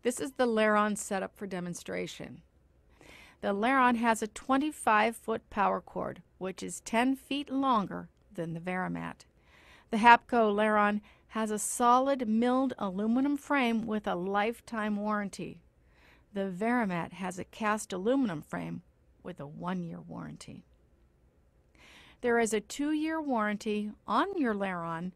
This is the Laron setup for demonstration. The Laron has a 25-foot power cord, which is 10 feet longer than the Veramat. The Hapco Laron has a solid milled aluminum frame with a lifetime warranty. The Veramat has a cast aluminum frame with a 1-year warranty. There is a 2-year warranty on your Laron,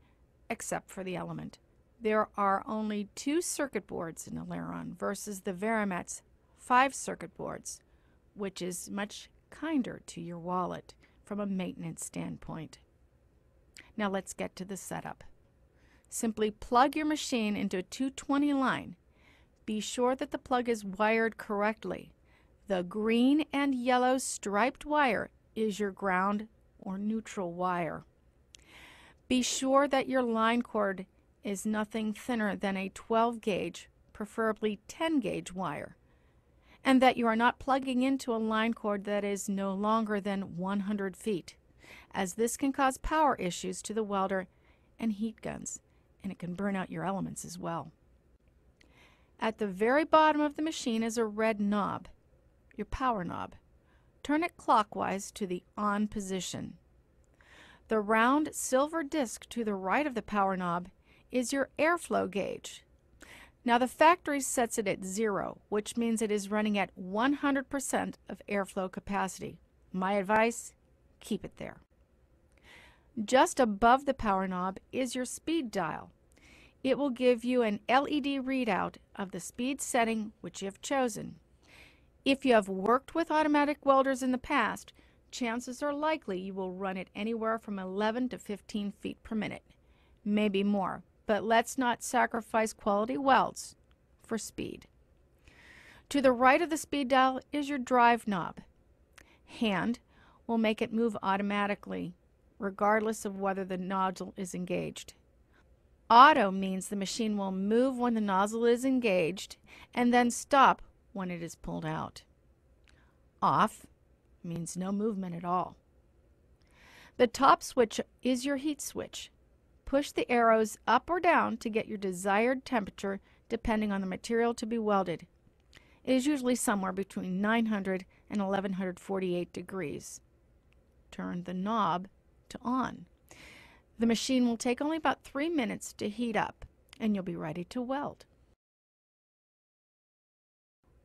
except for the element. There are only 2 circuit boards in the Laron versus the Veramat's 5 circuit boards, which is much kinder to your wallet from a maintenance standpoint. Now let's get to the setup. Simply plug your machine into a 220 line. Be sure that the plug is wired correctly. The green and yellow striped wire is your ground or neutral wire. Be sure that your line cord is nothing thinner than a 12 gauge, preferably 10 gauge wire, and that you are not plugging into a line cord that is no longer than 100 feet, as this can cause power issues to the welder and heat guns, and it can burn out your elements as well. At the very bottom of the machine is a red knob, your power knob. Turn it clockwise to the on position. The round silver disc to the right of the power knob is your airflow gauge. Now the factory sets it at 0, which means it is running at 100% of airflow capacity. My advice, keep it there. Just above the power knob is your speed dial. It will give you an LED readout of the speed setting which you have chosen. If you have worked with automatic welders in the past, chances are likely you will run it anywhere from 11 to 15 feet per minute, maybe more, but let's not sacrifice quality welds for speed. To the right of the speed dial is your drive knob. Hand will make it move automatically, regardless of whether the nozzle is engaged. Auto means the machine will move when the nozzle is engaged and then stop when it is pulled out. Off means no movement at all. The top switch is your heat switch. Push the arrows up or down to get your desired temperature depending on the material to be welded. It is usually somewhere between 900 and 1148 degrees. Turn the knob to on. The machine will take only about 3 minutes to heat up and you'll be ready to weld.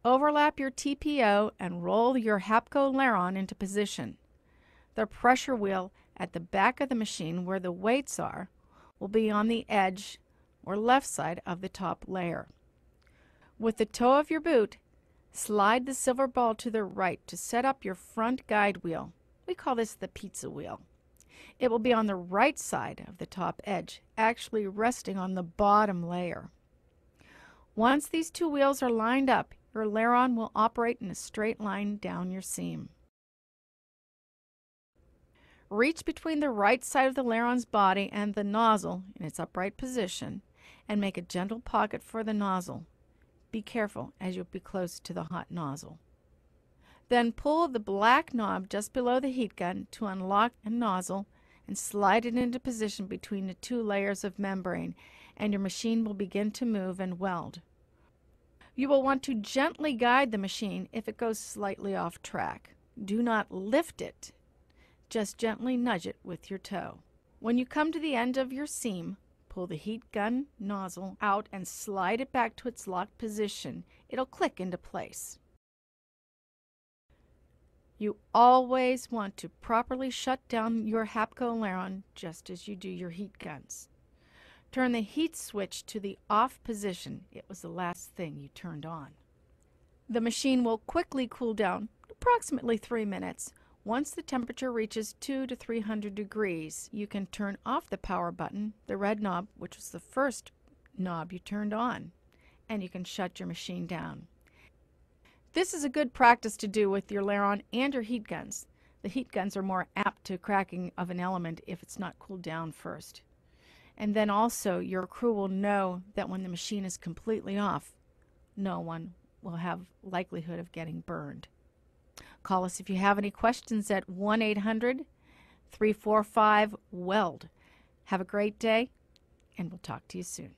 Overlap your TPO and roll your Hapco Laron into position. The pressure wheel at the back of the machine where the weights are will be on the edge or left side of the top layer. With the toe of your boot, slide the silver ball to the right to set up your front guide wheel. We call this the pizza wheel. It will be on the right side of the top edge, actually resting on the bottom layer. Once these 2 wheels are lined up, your Laron will operate in a straight line down your seam. Reach between the right side of the Laron's body and the nozzle in its upright position and make a gentle pocket for the nozzle. Be careful as you'll be close to the hot nozzle. Then pull the black knob just below the heat gun to unlock a nozzle and slide it into position between the 2 layers of membrane, and your machine will begin to move and weld. You will want to gently guide the machine if it goes slightly off track. Do not lift it. Just gently nudge it with your toe. When you come to the end of your seam, pull the heat gun nozzle out and slide it back to its locked position. It'll click into place. You always want to properly shut down your Hapco Laron just as you do your heat guns. Turn the heat switch to the off position. It was the last thing you turned on. The machine will quickly cool down, approximately 3 minutes. Once the temperature reaches 200 to 300 degrees, you can turn off the power button, the red knob, which was the first knob you turned on, and you can shut your machine down. This is a good practice to do with your Laron and your heat guns. The heat guns are more apt to cracking of an element if it's not cooled down first. And then also your crew will know that when the machine is completely off, no one will have likelihood of getting burned. Call us if you have any questions at 1-800-345-WELD. Have a great day, and we'll talk to you soon.